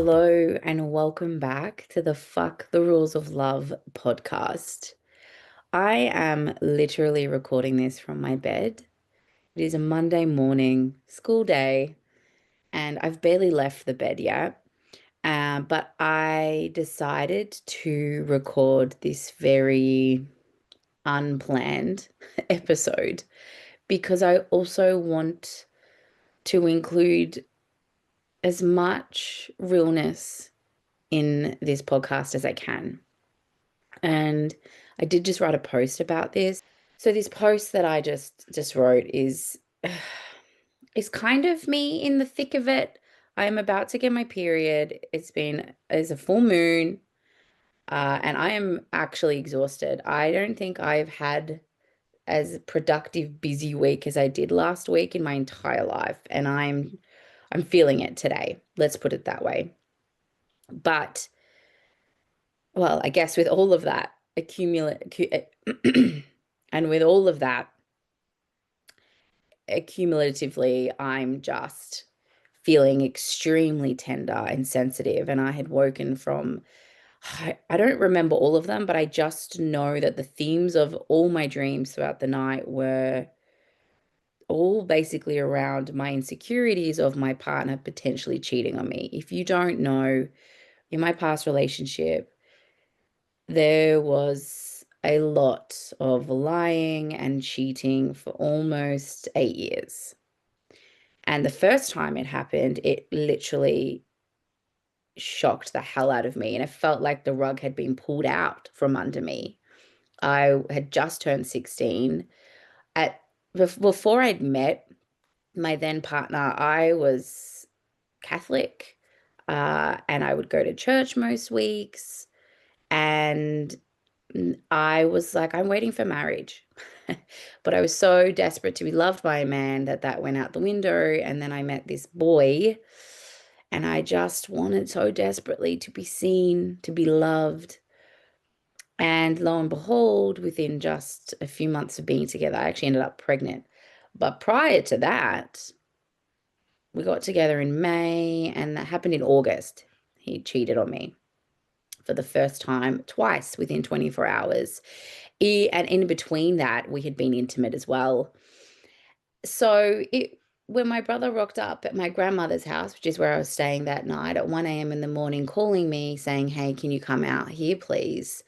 Hello and welcome back to the Fuck the Rules of Love podcast. I am literally recording this from my bed. It is a Monday morning, school day, and I've barely left the bed yet. But I decided to record this very unplanned episode because I also want to include as much realness in this podcast as I can. And I did just write a post about this. So this post that I just wrote is kind of me in the thick of it. I am about to get my period. It's a full moon, and I am actually exhausted. I don't think I've had as productive, busy week as I did last week in my entire life, and I'm feeling it today. Let's put it that way. But well, I guess with all of that and with all of that accumulatively, I'm just feeling extremely tender and sensitive. And I had woken from, I don't remember all of them, but I just know that the themes of all my dreams throughout the night were all basically around my insecurities of my partner potentially cheating on me. If you don't know, in my past relationship, there was a lot of lying and cheating for almost 8 years. And the first time it happened, it literally shocked the hell out of me. And it felt like the rug had been pulled out from under me. I had just turned 16. At before I'd met my then partner, I was Catholic, and I would go to church most weeks. And I was like, I'm waiting for marriage. But I was so desperate to be loved by a man that went out the window. And then I met this boy, and I just wanted so desperately to be seen, to be loved. And lo and behold, within just a few months of being together, I actually ended up pregnant. But prior to that, we got together in May, and that happened in August. He cheated on me for the first time twice within 24 hours. And in between that, we had been intimate as well. So when my brother rocked up at my grandmother's house, which is where I was staying that night at 1 a.m. in the morning, calling me saying, "Hey, can you come out here, please?"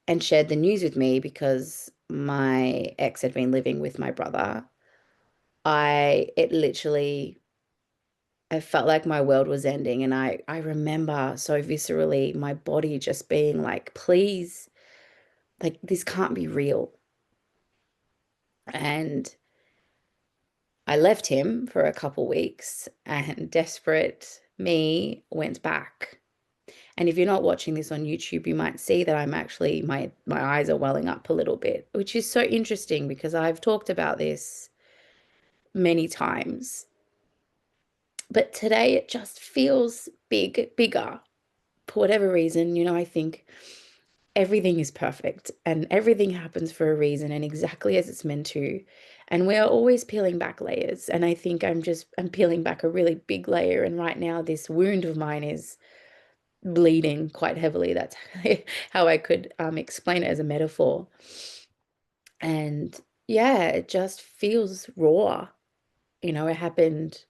and shared the news with me because my ex had been living with my brother. It literally, I felt like my world was ending. And I remember so viscerally my body just being like, please, like, this can't be real. And I left him for a couple weeks, and desperate me went back. And if you're not watching this on YouTube, you might see that I'm actually, my eyes are welling up a little bit, which is so interesting because I've talked about this many times. But today it just feels bigger. For whatever reason, I think everything is perfect and everything happens for a reason and exactly as it's meant to. And we're always peeling back layers. And I think I'm peeling back a really big layer. And right now, this wound of mine is bleeding quite heavily. That's how I could explain it as a metaphor. And yeah, it just feels raw. It happened,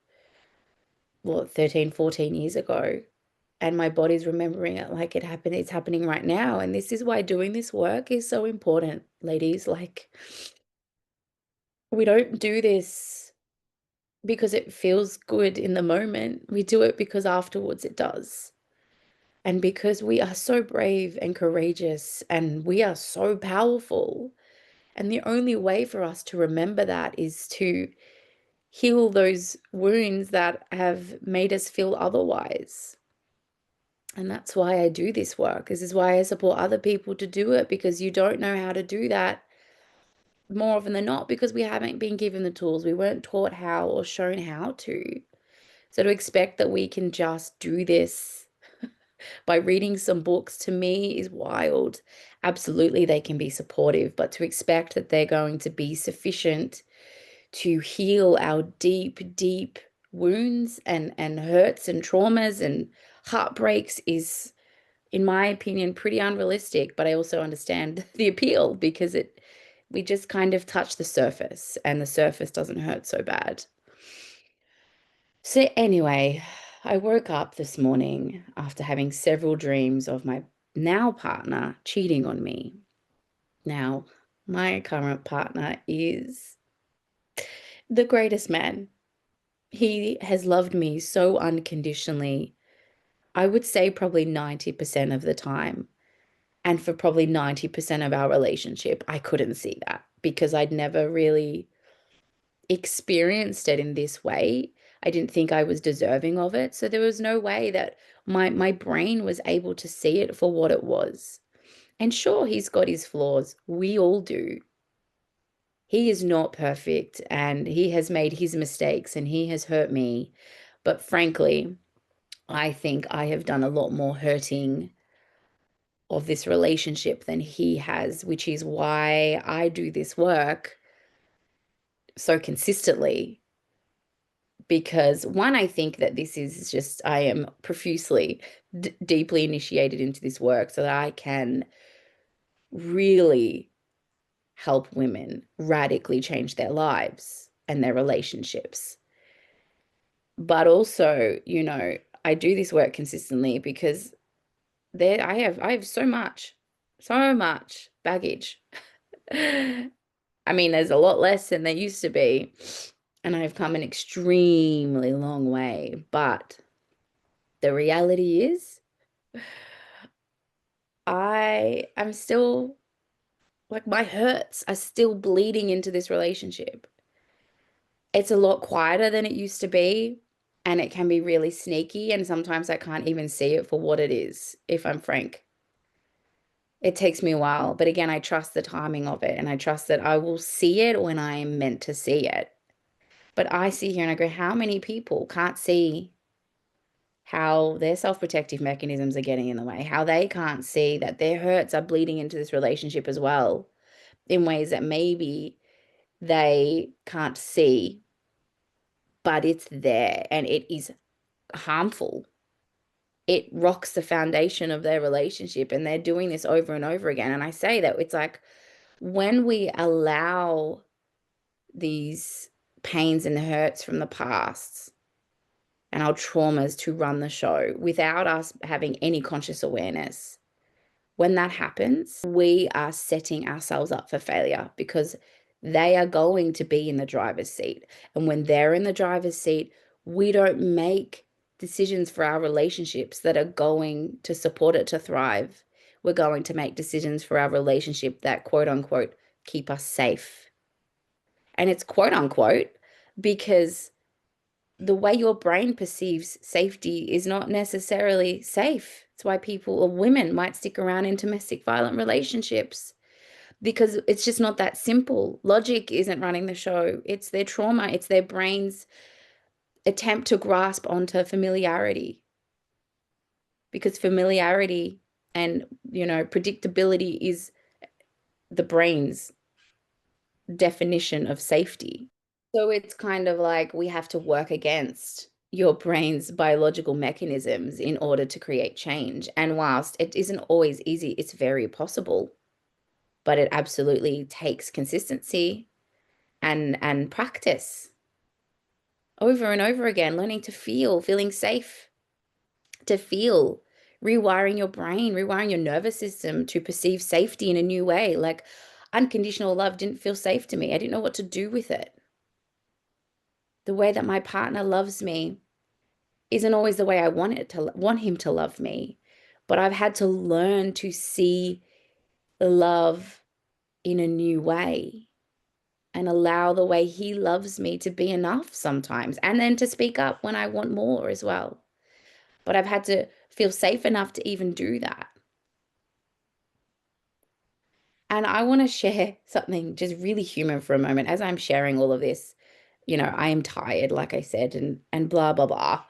what, 13, 14 years ago. And my body's remembering it like it happened. It's happening right now. And this is why doing this work is so important, ladies. Like, we don't do this because it feels good in the moment. We do it because afterwards it does. And because we are so brave and courageous and we are so powerful. And the only way for us to remember that is to heal those wounds that have made us feel otherwise. And that's why I do this work. This is why I support other people to do it, because you don't know how to do that more often than not because we haven't been given the tools. We weren't taught how or shown how to. So to expect that we can just do this by reading some books, to me, is wild. Absolutely, they can be supportive, but to expect that they're going to be sufficient to heal our deep, deep wounds and hurts and traumas and heartbreaks is, in my opinion, pretty unrealistic, but I also understand the appeal because it we just kind of touch the surface and the surface doesn't hurt so bad. So anyway, I woke up this morning after having several dreams of my now partner cheating on me. Now, my current partner is the greatest man. He has loved me so unconditionally. I would say probably 90% of the time. And for probably 90% of our relationship, I couldn't see that because I'd never really experienced it in this way. I didn't think I was deserving of it. So there was no way that my brain was able to see it for what it was. And sure, he's got his flaws. We all do. He is not perfect and he has made his mistakes and he has hurt me. But frankly, I think I have done a lot more hurting of this relationship than he has, which is why I do this work so consistently. Because one, I think that this is just, I am profusely, deeply initiated into this work so that I can really help women radically change their lives and their relationships. But also, I do this work consistently because I have so much baggage. I mean, there's a lot less than there used to be, and I've come an extremely long way. But the reality is, I am still like my hurts are still bleeding into this relationship. It's a lot quieter than it used to be, and it can be really sneaky, and sometimes I can't even see it for what it is, if I'm frank. It takes me a while, but again, I trust the timing of it, and I trust that I will see it when I am meant to see it. But I see here and I go, how many people can't see how their self-protective mechanisms are getting in the way, how they can't see that their hurts are bleeding into this relationship as well in ways that maybe they can't see, but it's there and it is harmful. It rocks the foundation of their relationship and they're doing this over and over again. And I say that it's like when we allow these pains and hurts from the past and our traumas to run the show without us having any conscious awareness. When that happens, we are setting ourselves up for failure because they are going to be in the driver's seat. And when they're in the driver's seat, we don't make decisions for our relationships that are going to support it to thrive. We're going to make decisions for our relationship that quote unquote keep us safe. And it's quote unquote because the way your brain perceives safety is not necessarily safe. It's why people or women might stick around in domestic violent relationships because it's just not that simple. Logic isn't running the show. It's their trauma, it's their brain's attempt to grasp onto familiarity because familiarity and, predictability is the brain's definition of safety. So it's kind of like we have to work against your brain's biological mechanisms in order to create change. And whilst it isn't always easy, it's very possible, but it absolutely takes consistency and practice over and over again, learning to feel, feeling safe, to feel, rewiring your brain, rewiring your nervous system to perceive safety in a new way. Like unconditional love didn't feel safe to me. I didn't know what to do with it. The way that my partner loves me isn't always the way I want him to love me. But I've had to learn to see love in a new way and allow the way he loves me to be enough sometimes and then to speak up when I want more as well. But I've had to feel safe enough to even do that. And I want to share something just really human for a moment as I'm sharing all of this. I am tired, like I said, and blah, blah, blah.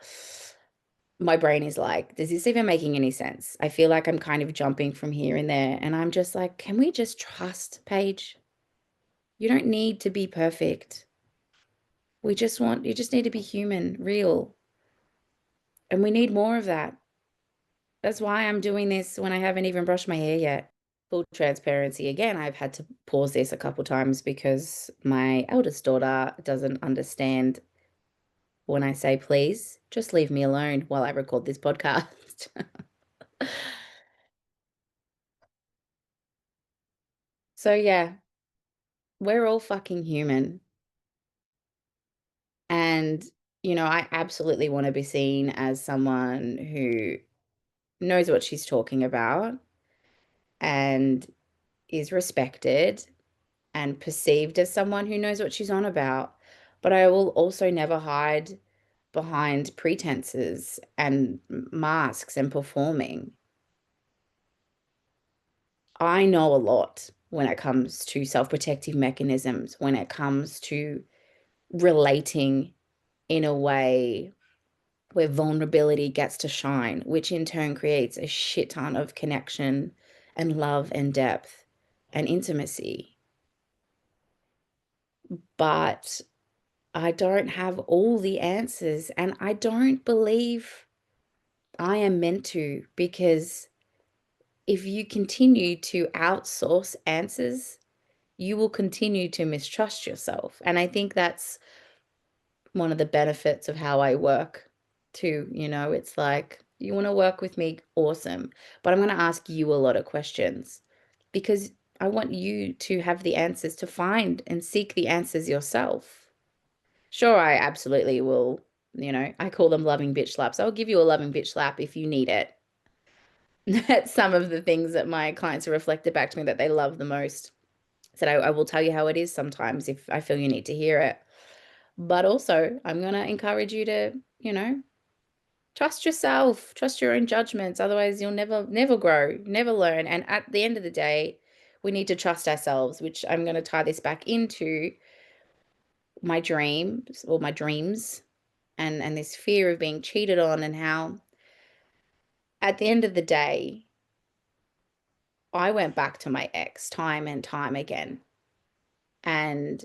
My brain is like, does this even making any sense? I feel like I'm kind of jumping from here and there. And I'm just like, can we just trust, Paige? You don't need to be perfect. You just need to be human, real. And we need more of that. That's why I'm doing this when I haven't even brushed my hair yet. Full transparency again, I've had to pause this a couple times because my eldest daughter doesn't understand when I say, please, just leave me alone while I record this podcast. So, yeah, we're all fucking human. And, I absolutely want to be seen as someone who knows what she's talking about and is respected and perceived as someone who knows what she's on about. But I will also never hide behind pretenses and masks and performing. I know a lot when it comes to self-protective mechanisms, when it comes to relating in a way where vulnerability gets to shine, which in turn creates a shit ton of connection and love and depth and intimacy. But I don't have all the answers, and I don't believe I am meant to, because if you continue to outsource answers, you will continue to mistrust yourself. And I think that's one of the benefits of how I work too. It's like, you want to work with me, awesome. But I'm going to ask you a lot of questions because I want you to have the answers, to find and seek the answers yourself. Sure, I absolutely will. I call them loving bitch slaps. I'll give you a loving bitch slap if you need it. That's some of the things that my clients have reflected back to me that they love the most. Said, I will tell you how it is sometimes if I feel you need to hear it. But also, I'm going to encourage you to, trust yourself, trust your own judgments. Otherwise, you'll never grow, never learn. And at the end of the day, we need to trust ourselves, which I'm going to tie this back into my dreams and this fear of being cheated on, and how at the end of the day, I went back to my ex time and time again. And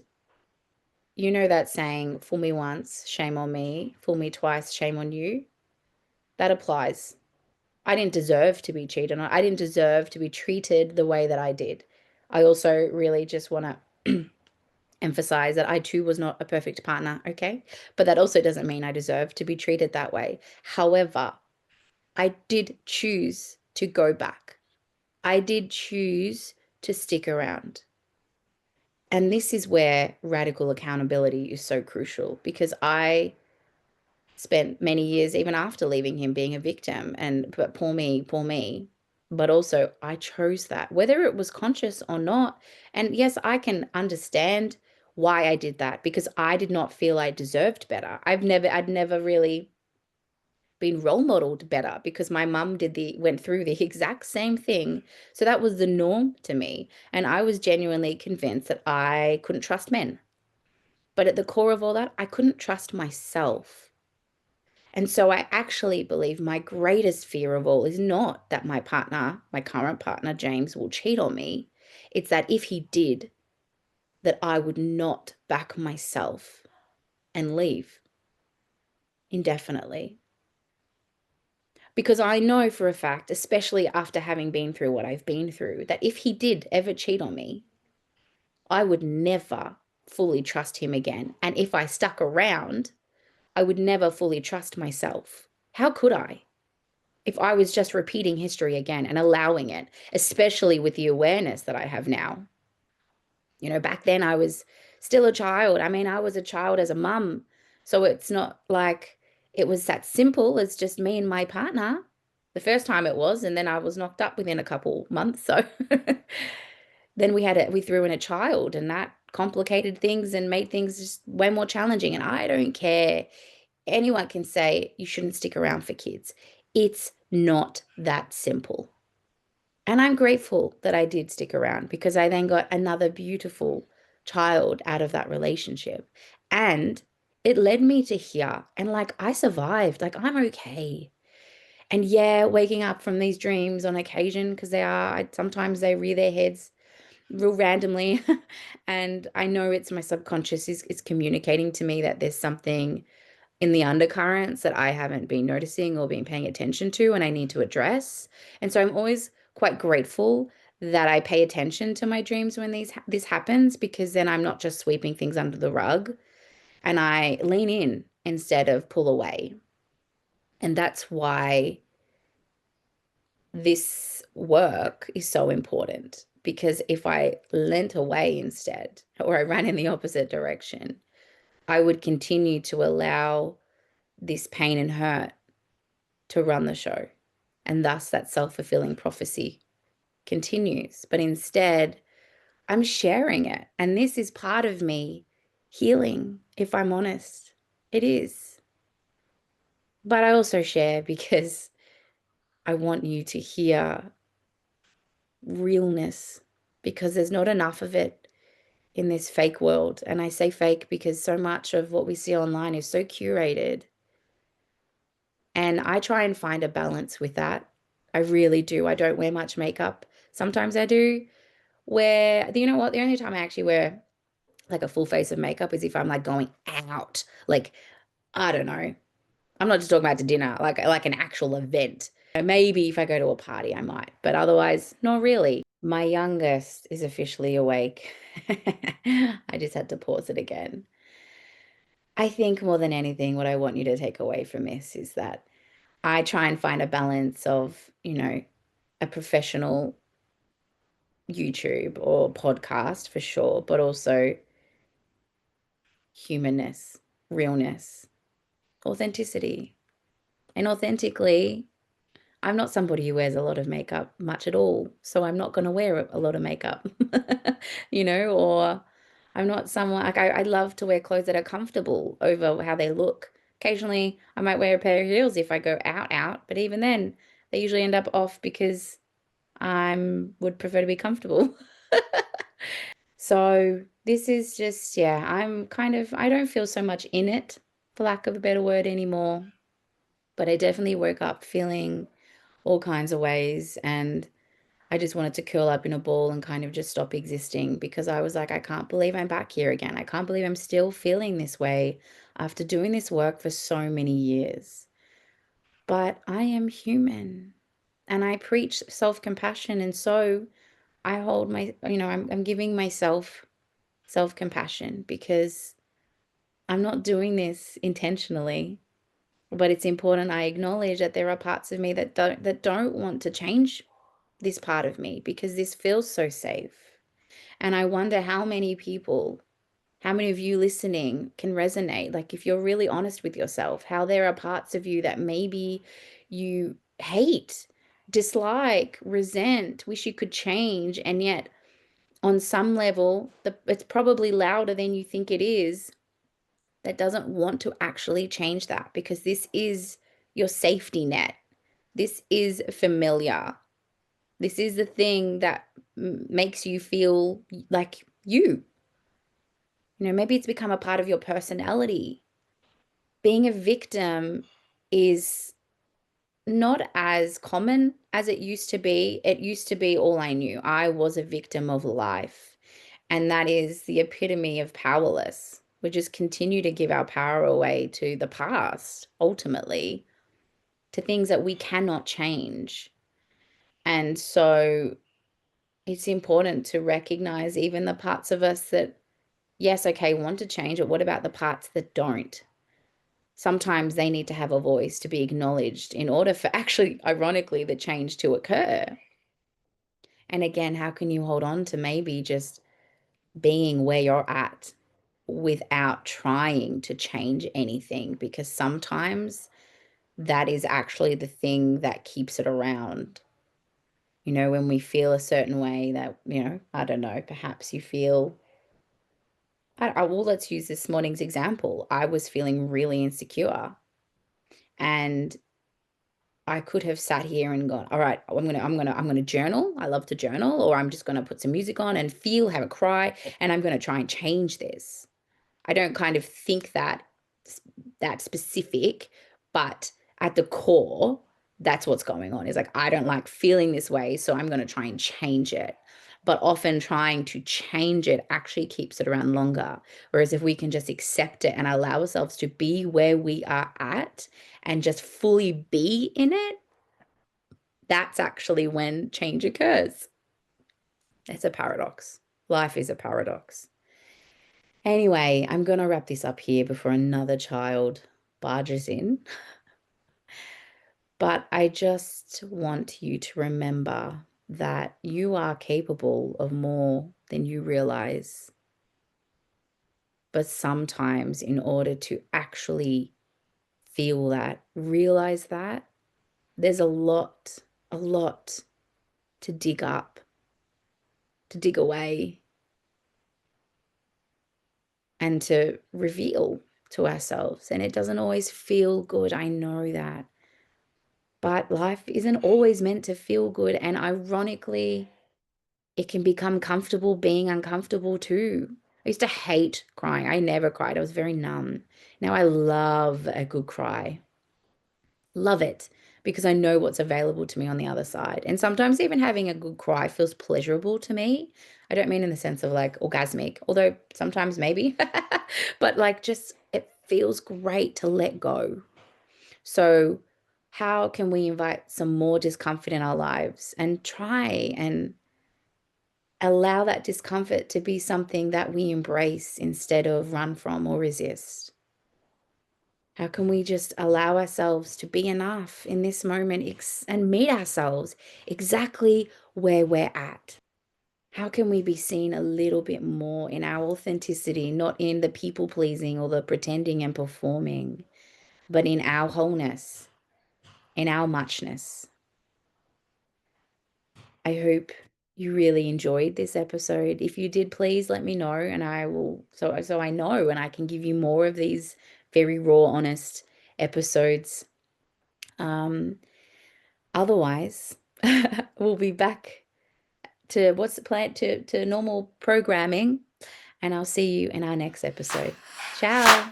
that saying, fool me once, shame on me, fool me twice, shame on you. That applies. I didn't deserve to be cheated on. I didn't deserve to be treated the way that I did. I also really just want to emphasize that I too was not a perfect partner, okay? But that also doesn't mean I deserve to be treated that way. However, I did choose to go back. I did choose to stick around. And this is where radical accountability is so crucial, because I spent many years, even after leaving him, being a victim. But poor me, poor me. But also, I chose that, whether it was conscious or not. And yes, I can understand why I did that, because I did not feel I deserved better. I'd never really been role modeled better, because my mum went through the exact same thing. So that was the norm to me. And I was genuinely convinced that I couldn't trust men. But at the core of all that, I couldn't trust myself. And so I actually believe my greatest fear of all is not that my partner, my current partner, James, will cheat on me. It's that if he did, that I would not back myself and leave indefinitely. Because I know for a fact, especially after having been through what I've been through, that if he did ever cheat on me, I would never fully trust him again. And if I stuck around, I would never fully trust myself. How could I? If I was just repeating history again and allowing it, especially with the awareness that I have now. Back then I was still a child. I mean, I was a child as a mum. So it's not like it was that simple as just me and my partner. The first time it was, and then I was knocked up within a couple months. So then we threw in a child, and that complicated things and made things just way more challenging. And I don't care. Anyone can say you shouldn't stick around for kids. It's not that simple. And I'm grateful that I did stick around, because I then got another beautiful child out of that relationship. And it led me to here. And like, I survived. Like, I'm okay. And yeah, waking up from these dreams on occasion, because sometimes they rear their heads. real randomly. And I know it's my subconscious is communicating to me that there's something in the undercurrents that I haven't been noticing or been paying attention to and I need to address. And so I'm always quite grateful that I pay attention to my dreams when this happens, because then I'm not just sweeping things under the rug, and I lean in instead of pull away. And that's why this work is so important, because if I leant away instead, or I ran in the opposite direction, I would continue to allow this pain and hurt to run the show. And thus that self-fulfilling prophecy continues. But instead, I'm sharing it. And this is part of me healing, if I'm honest. It is. But I also share because I want you to hear realness, because there's not enough of it in this fake world. And I say fake because so much of what we see online is so curated. And I try and find a balance with that. I really do. I don't wear much makeup. Sometimes I do wear, you know what? The only time I actually wear like a full face of makeup is if I'm like going out. Like, I don't know. I'm not just talking about to dinner, like an actual event. Maybe if I go to a party, I might, but otherwise, not really. My youngest is officially awake. I just had to pause it again. I think more than anything, what I want you to take away from this is that I try and find a balance of, a professional YouTube or podcast for sure, but also humanness, realness, authenticity. And authentically, I'm not somebody who wears a lot of makeup much at all, so I'm not going to wear a lot of makeup, or I'm not someone like I love to wear clothes that are comfortable over how they look. Occasionally, I might wear a pair of heels if I go out, but even then, they usually end up off because I would prefer to be comfortable. So this is just, yeah, I don't feel so much in it, for lack of a better word, anymore. But I definitely woke up feeling all kinds of ways. And I just wanted to curl up in a ball and kind of just stop existing, because I was like, I can't believe I'm back here again. I can't believe I'm still feeling this way after doing this work for so many years. But I am human and I preach self-compassion. And so I hold I'm giving myself self-compassion, because I'm not doing this intentionally. But it's important I acknowledge that there are parts of me that don't want to change this part of me, because this feels so safe. And I wonder how many of you listening can resonate. Like, if you're really honest with yourself, how there are parts of you that maybe you hate, dislike, resent, wish you could change, and yet on some level, it's probably louder than you think it is, that doesn't want to actually change that, because this is your safety net. This is familiar. This is the thing that makes you feel like you. Maybe it's become a part of your personality. Being a victim is not as common as it used to be. It used to be all I knew. I was a victim of life. And that is the epitome of powerless. We just continue to give our power away to the past, ultimately, to things that we cannot change. And so it's important to recognize even the parts of us that, yes, okay, want to change, but what about the parts that don't? Sometimes they need to have a voice to be acknowledged in order for actually, ironically, the change to occur. And again, how can you hold on to maybe just being where you're at without trying to change anything? Because sometimes that is actually the thing that keeps it around. When we feel a certain way that, I don't know, perhaps you feel, well, let's use this morning's example. I was feeling really insecure, and I could have sat here and gone, all right, I'm gonna journal. I love to journal, or I'm just gonna put some music on and have a cry, and I'm gonna try and change this. I don't kind of think that specific, but at the core, that's what's going on. Is like, I don't like feeling this way, so I'm gonna try and change it. but often trying to change it actually keeps it around longer. Whereas if we can just accept it and allow ourselves to be where we are at and just fully be in it, that's actually when change occurs. It's a paradox. Life is a paradox. Anyway, I'm going to wrap this up here before another child barges in. But I just want you to remember that you are capable of more than you realize. But sometimes, in order to actually feel that, realize that, there's a lot to dig up, to dig away, and to reveal to ourselves. And it doesn't always feel good. I know that. But life isn't always meant to feel good. And ironically, it can become comfortable being uncomfortable too. I used to hate crying. I never cried. I was very numb. Now I love a good cry. Love it because I know what's available to me on the other side. And sometimes even having a good cry feels pleasurable to me. I don't mean in the sense of like orgasmic, although sometimes maybe, but like just it feels great to let go. So, how can we invite some more discomfort in our lives and try and allow that discomfort to be something that we embrace instead of run from or resist? How can we just allow ourselves to be enough in this moment and meet ourselves exactly where we're at? How can we be seen a little bit more in our authenticity, not in the people pleasing or the pretending and performing, but in our wholeness, in our muchness? I hope you really enjoyed this episode. If you did, please let me know and I will so I know and I can give you more of these very raw, honest episodes. Um, Otherwise, we'll be back to what's the plan to normal programming, and I'll see you in our next episode. Ciao.